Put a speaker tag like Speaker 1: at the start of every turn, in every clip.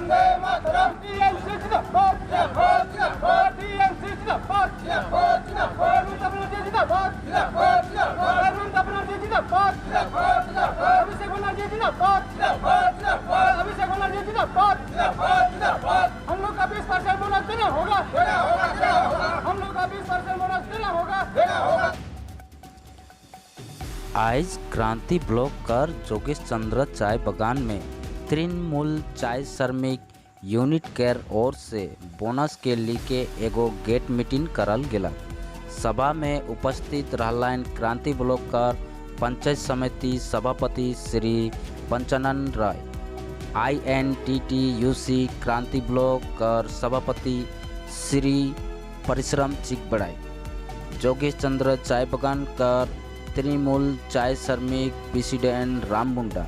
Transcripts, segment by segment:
Speaker 1: हम लोग का 20% बोनस देना होगा, हम लोग का 20% बोनस देना होगा।
Speaker 2: आज क्रांति ब्लॉक कर जोगेश चंद्र चाय बागान में तृणमूल चाय श्रमिक यूनिट केयर ओर से बोनस के लेके एगो गेट मीटिंग करल गेला। सभा में उपस्थित रहलन क्रांति ब्लॉक कर पंचायत समिति सभापति श्री पंचानन राय, INTTUC क्रांति ब्लॉक कर सभापति श्री परिश्रम चिकबड़ाई, जोगेश चंद्र चाय बागान कर तृणमूल चाय श्रमिक प्रेसिडेंट राम मुंडा,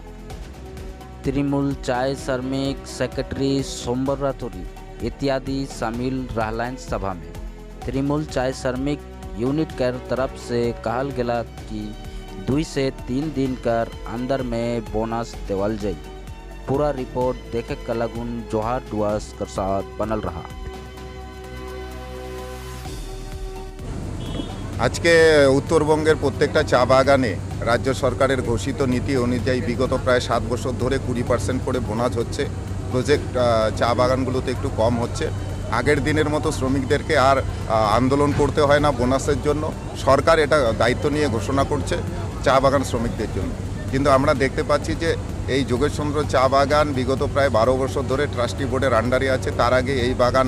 Speaker 2: तृणमूल चाय श्रमिक सेक्रेटरी सोमबर राठौरी इत्यादि शामिल रहलन। सभा में तृणमूल चाय श्रमिक यूनिट केयर तरफ से कहल गेला कि 2 से 3 दिन कर अंदर में बोनस देवल जाई। पूरा रिपोर्ट देखे का लगुन जोहार डुआस कर साथ बनल रहा।
Speaker 3: आज के उत्तरबंगेर प्रत्येकटा चा बागाने राज्य सरकारेर घोषित नीति अनुयायी विगत प्राय 7 बछर धरे 20% करे बोनस होच्छे। प्रोजेक्ट चा बागानगुलोते एकटू कम होच्छे। आगेर दिनेर मतो श्रमिकदेरके आर आंदोलन करते हय ना बोनासेर जन्य। सरकार एटा दायित्व निये घोषणा करছে चा बागान श्रमिकদের জন্য। কিন্তু আমরা দেখতে পাচ্ছি যে এই যোগেশ চন্দ্র চা বাগান বিগত প্রায় 12 বছর ধরে ট্রাস্টি বোর্ডের আন্ডারে আছে। তার আগে এই বাগান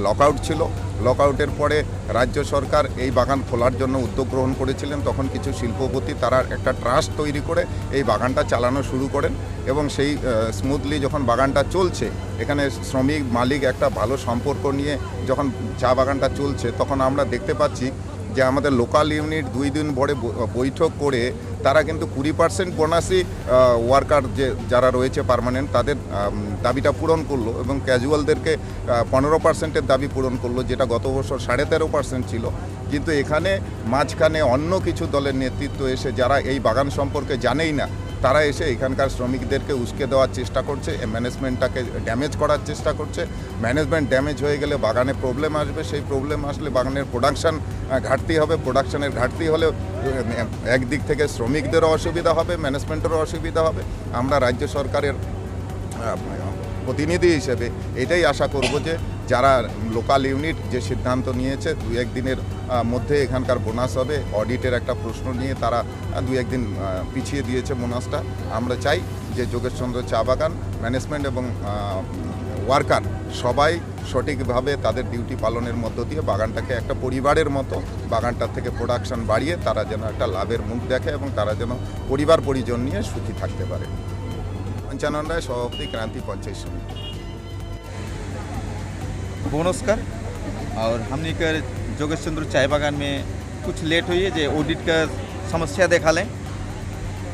Speaker 3: লকআউট ছিল। লকআউটের পরে রাজ্য সরকার এই বাগান খোলার জন্য উদ্যোগ গ্রহণ করেছিলেন। তখন কিছু শিল্পপতি তারা একটা ট্রাস্ট তৈরি করে এই বাগানটা চালানো শুরু করেন এবং সেই স্মুথলি যখন বাগানটা চলছে, এখানে শ্রমিক মালিক একটা ভালো সম্পর্ক নিয়ে যখন চা বাগানটা চলছে, তখন আমরা দেখতে পাচ্ছি যে আমাদের লোকাল ইউনিট 2 দিন পরে বৈঠক করে তারা কিন্তু 20% বোনাসই ওয়ার্কার যে যারা রয়েছে পার্মানেন্ট তাদের দাবিটা পূরণ করলো এবং ক্যাজুয়ালদেরকে 15%-এর দাবি পূরণ করলো, যেটা গত বছর 13.5% ছিল। কিন্তু এখানে মাঝখানে অন্য কিছু দলের নেতৃত্ব এসে যারা এই বাগান সম্পর্কে জানেই না, তারা এসে এখানকার শ্রমিকদেরকে উস্কে দেওয়ার চেষ্টা করছে, ম্যানেজমেন্টটাকে ড্যামেজ করার চেষ্টা করছে। ম্যানেজমেন্ট ড্যামেজ হয়ে গেলে বাগানে প্রবলেম আসবে, সেই প্রবলেম আসলে বাগানের প্রোডাকশান ঘাটতি হবে। প্রোডাকশানের ঘাটতি হলে একদিক থেকে শ্রমিকদেরও অসুবিধা হবে, ম্যানেজমেন্টেরও অসুবিধা হবে। আমরা রাজ্য সরকারের প্রতিনিধি হিসেবে এটাই আশা করব যে যারা লোকাল ইউনিট যে সিদ্ধান্ত নিয়েছে 2-1 দিনের মধ্যে এখানকার বোনাস হবে। অডিটের একটা প্রশ্ন নিয়ে তারা 2-1 দিন পিছিয়ে দিয়েছে বোনাসটা। আমরা চাই যে যোগেশ চন্দ্র চা বাগান ম্যানেজমেন্ট এবং ওয়ার্কার সবাই সঠিকভাবে তাদের ডিউটি পালনের মধ্য দিয়ে বাগানটাকে একটা পরিবারের মতো বাগানটার থেকে প্রোডাকশন বাড়িয়ে তারা যেন একটা লাভের মুখ দেখে এবং তারা যেন পরিবার পরিজন নিয়ে সুখী থাকতে পারে। पंचानन राय, सभापति क्रांति पंचायत समिति।
Speaker 4: बोनस कर और हमने कर जोगेश चंद्र चाय बागान में कुछ लेट हुई है, जो ऑडिट का समस्या देखा लें।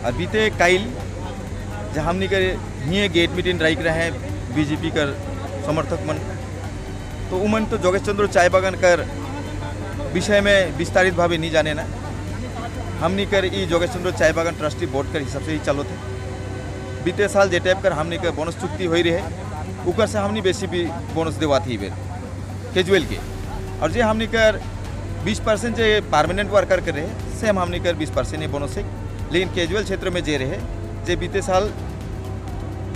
Speaker 4: और बीते काइल जहाँ हमने कर ये गेट मीटिंग राइक रहे हैं बीजेपी कर समर्थक मन, तो उमन तो जोगेश चंद्र चाय बागान कर विषय में विस्तारित भावे नहीं जाने ना। हमने कर ये जोगेश चंद्र चाय बागान ट्रस्टी बोर्ड कर हिसाब से ही चलो थे। बीते साल जे टाइप कर हमने का बोनस चुक्ति हो रही है ऊपर से हमने बेसी भी बोनस देवा थी बेर कैजुअल के। और जे हमने कर 20% जे परमानेंट वर्कर कर रहे सेम हमने कर 20% ये बोनस है। लेकिन कैजुअल क्षेत्र में जे रहे जे बीते साल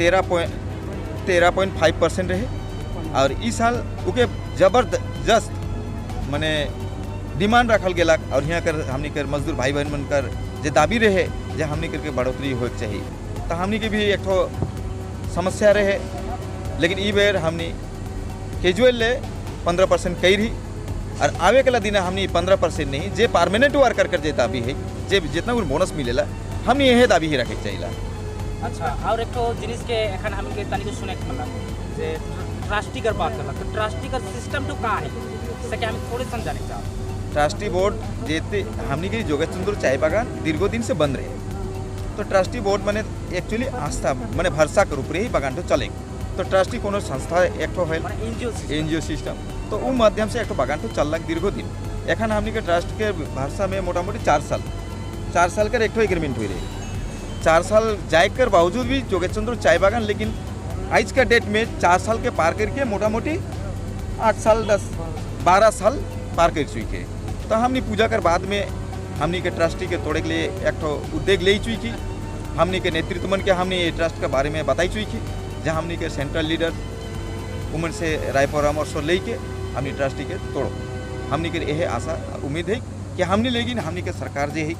Speaker 4: 13.5% रहे और इस साल उके जबरदस्त माने डिमांड रखल गेला। और यहाँ कर हमने कर मजदूर भाई बहन मन कर जे दाबी रहे जे हमने करके बढ़ोतरी हो चाहिए, तो हमने के भी एक समस्या रहे। लेकिन ई बेर हमने कैजुअल ले 15% कही रही और आवे के दिन हमने 15% नहीं जे परमानेंट वर्कर कर जे दाबी है जे जितना बोनस मिलेला हमने यही दाबी ही रखे चाहिए।
Speaker 5: अच्छा, और एक जिनिस के एखन हम के तनिक सुने के मतलब जे ट्रस्टी कर बात करला, तो ट्रस्टी का सिस्टम तो का है सके हम थोड़े समझाने चाहते।
Speaker 4: ट्रस्टी बोर्ड जेते हमने के जोगेश चंद्र चाय बागान दीर्घ दिन से बंद रहे, तो ट्रस्टी बोर्ड मैंने एक्चुअली आस्था मैंने भरसा के ऊपर ही बागान तो चले। तो ट्रस्टी को संस्था एक है एनजीओ सिस्टम, तो वो माध्यम से एक बागान तो चल लग दीर्घ दिन। एखन हमने के ट्रस्ट के भरसा में मोटामोटी 4 साल कर एक एग्रीमेंट हुई रही। 4 साल जाए कर बावजूद भी जोगेश चंद्र चाय बागान लेकिन आज का डेट में 4 साल के पार करके मोटा मोटी 8 साल 12 साल पार कर चुके। तो हमने पूजा कर बाद में हमने के ट्रस्टी के तोड़े के लिए एक उद्योग ले चुकी। हमने के नेतृत्व मन के हमने ये ट्रस्ट के बारे में बताई चुकी, जहाँ हमने के सेंट्रल लीडर उमन से राय परामर्श ले के हमने ट्रस्टी के तोड़ो। हमने के यह आशा उम्मीद है कि हमने लेकिन हमने के सरकार जे है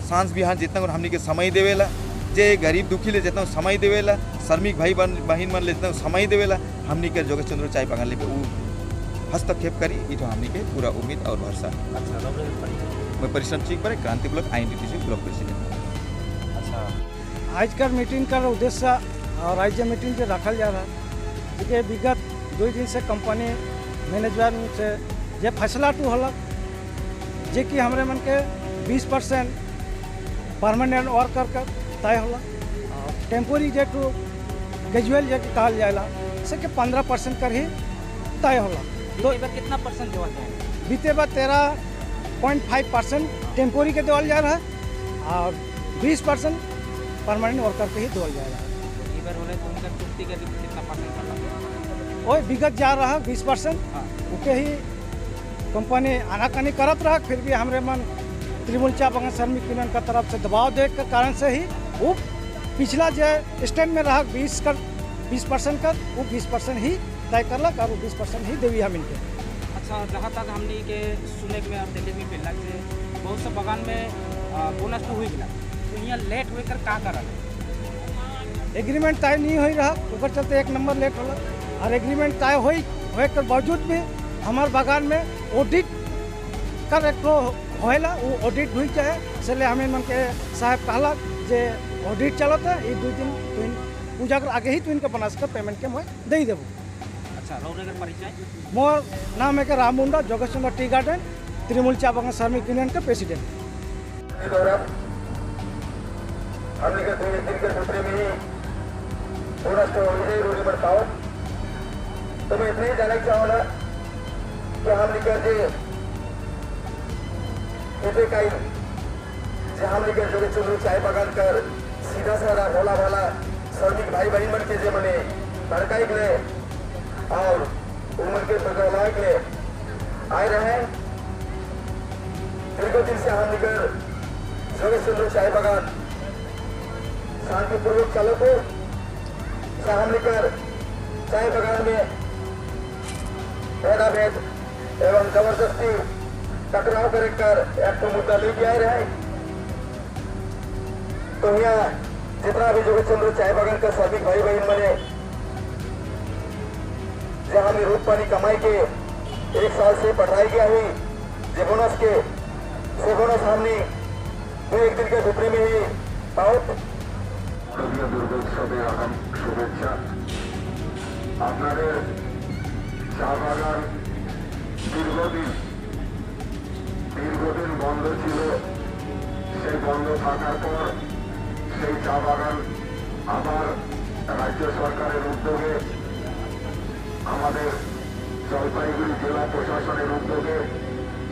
Speaker 4: सांझ बिहान जितना हमने के समय देवेला, जे गरीब दुखी ले जितना समय देवेला, श्रमिक भाई बहन मन ले जितना समय देवेला, हमने के जोगेश चंद्र चाय बागान ले हस्तक्षेप करी। ये तो हमने के पूरा उम्मीद और भरोसा।
Speaker 5: अच्छा,
Speaker 4: मैं परिश्रम चीक पर क्रांति ब्लॉक INTTC ब्लॉक प्रेसिडेंट।
Speaker 5: अच्छा,
Speaker 6: आज का मीटिंग का उद्देश्य और राज्य मीटिंग के रखा जा रहा है, क्योंकि विगत 2 दिन से कंपनी मैनेजमेंट से ये फैसला टू हल जे कि हमारे मन के 20% परमानेंट वर्कर का तय होला और टेम्पोरी जे टू कैजुअल जे कहल जाएला से के 15% कर ही तय होला।
Speaker 5: तो इधर कितना परसेंट देवल जाए?
Speaker 6: बीते बार 13.5% टेम्पोरी के देवल जा रहा है और 20% परमानेंट वर्कर के ही देवल जा रहा है।
Speaker 5: इधर होले तो उनका छुट्टी के कितना परसेंट करला?
Speaker 6: वही विगत जा रहा 20%, उके ही कंपनी आनाकानी करत रहा, फिर भी हमारे मन तृणमूल चाय बागान श्रमिक यूनियन का तरफ से दबाव दे के कारण से ही वो पिछला जो स्टैंड में रहा 20% का वो 20% ही तय करलक और 20% ही देवी हम इनके।
Speaker 5: अच्छा, जहाँ तक हमने के सुने में और देखे में मिलला कि बहुत से बागान में बोनस तो हुई गया, तो यहाँ लेट होकर का करल?
Speaker 6: एग्रीमेंट तय नहीं हो रहा, ऊपर चलते 1 नंबर लेट होला और एग्रीमेंट तय होए के बावजूद भी हमारे बागान में ऑडिट कर एक होला, वो ऑडिट हुई चाहे इसलिए हमें मन के साहब कहला जे ऑडिट चलता है, ये 2 दिन पूजा कर आगे ही तो इनके बनास कर पेमेंट के मैं दे देव।
Speaker 5: अच्छा, रौनगर परिचय?
Speaker 6: मोर नाम है के राम मुंडा, जोगेश चंद्र टी गार्डन, तृणमूल चाय बागान श्रमिक यूनियन के प्रेसिडेंट।
Speaker 1: हमने के 2 दिन के सूत्रे में ही बोनस तो विजय रोटी बढ़ाओ। तो मैं इतने ही जानना चाहूँगा कि हमने के इतने कई जहाँ हमने के जोगेश चंद्र चाय बागान कर सीधा साधा भोला भाला श्रमिक भाई बहन मन के जे मने भड़काई के और उम्र के बदलाव के आए रहे। दीर्घ दिन से हम निकल जोगेश चंद्र चाय बागान शांतिपूर्वक चलो को हम निकल चाय बागान में भेदाभेद एवं जबरदस्ती टकराव कर एक तो मुद्दा लेके आए रहे। तो यहाँ जितना भी जोगेश चंद्र चाय बागान का श्रमिक भाई बहन बने जहाँ में रोज पानी कमाई के 1 साल से पढ़ाई गया हुई जे बोनस के से बोनस हमने 1 दिन के सूत्रे में ही बहुत दुर्गोत्सवे आगाम शुभेच्छा। আপনাদের চা বাগান দীর্ঘদিন বন্ধ ছিল, সেই বন্ধ থাকার পর সেই চা বাগান আবার রাজ্য সরকারের উদ্যোগে আমাদের জলপাইগুড়ি জেলা প্রশাসনের উদ্যোগে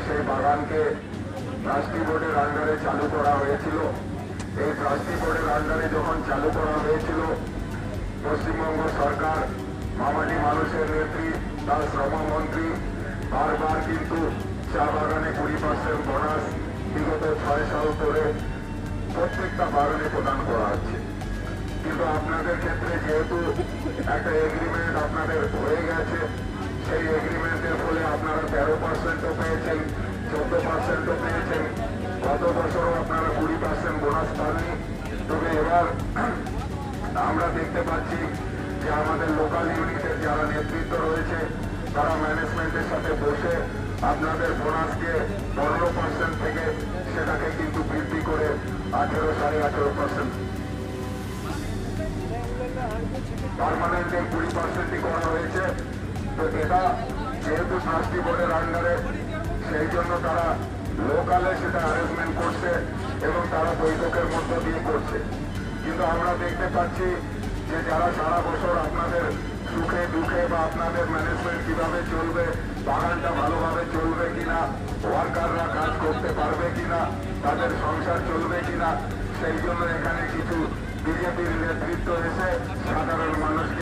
Speaker 1: সেই বাগানকে ট্রাস্টি বোর্ডের আন্ডারে চালু করা হয়েছিল। এই ট্রাস্টি বোর্ডের আন্ডারে যখন চালু করা হয়েছিল, পশ্চিমবঙ্গ সরকার মামাটি মানুষের নেত্রী তার শ্রমমন্ত্রী বারবার কিন্তু চা বাগানে 20% বোনাস বিগত 6 সাল ধরে প্রত্যেকটা বাগানে প্রদান করা হচ্ছে। কিন্তু আপনাদের ক্ষেত্রে যেহেতু একটা এগ্রিমেন্ট আপনাদের হয়ে গেছে, সেই এগ্রিমেন্টের ফলে আপনারা 13%ও পেয়েছেন, 14%ও পেয়েছেন। গত বছরও আপনারা 20% বোনাস পাননি। তবে এবার আমরা দেখতে পাচ্ছি যে আমাদের লোকাল ইউনিটের যারা নেতৃত্ব রয়েছে তারা ম্যানেজমেন্টের সাথে বসে আপনাদের বোনাসকে 15% থেকে সেটাকে কিন্তু বৃদ্ধি করে 18 18.5% পার্মানেন্ট 20% করা হয়েছে। তো এটা যেহেতু ট্রাস্টি বোর্ডের আন্ডারে, সেই জন্য তারা লোকালে সেটা অ্যারেঞ্জমেন্ট করছে এবং তারা বৈঠকের মধ্য দিয়ে করছে। কিন্তু আমরা দেখতে পাচ্ছি যে যারা সারা বছর আপনাদের সুখে দুঃখে বা আপনাদের ম্যানেজমেন্ট কিভাবে চলবে, বাগানটা ভালোভাবে চলবে কিনা, ওয়ার্কাররা কাজ করতে পারবে কিনা, তাদের সংসার চলবে কিনা, সেই জন্য এখানে কিছু বিজেপির নেতৃত্ব এসে সাধারণ মানুষকে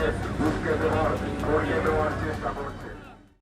Speaker 1: করিয়ে দেওয়ার চেষ্টা করছে।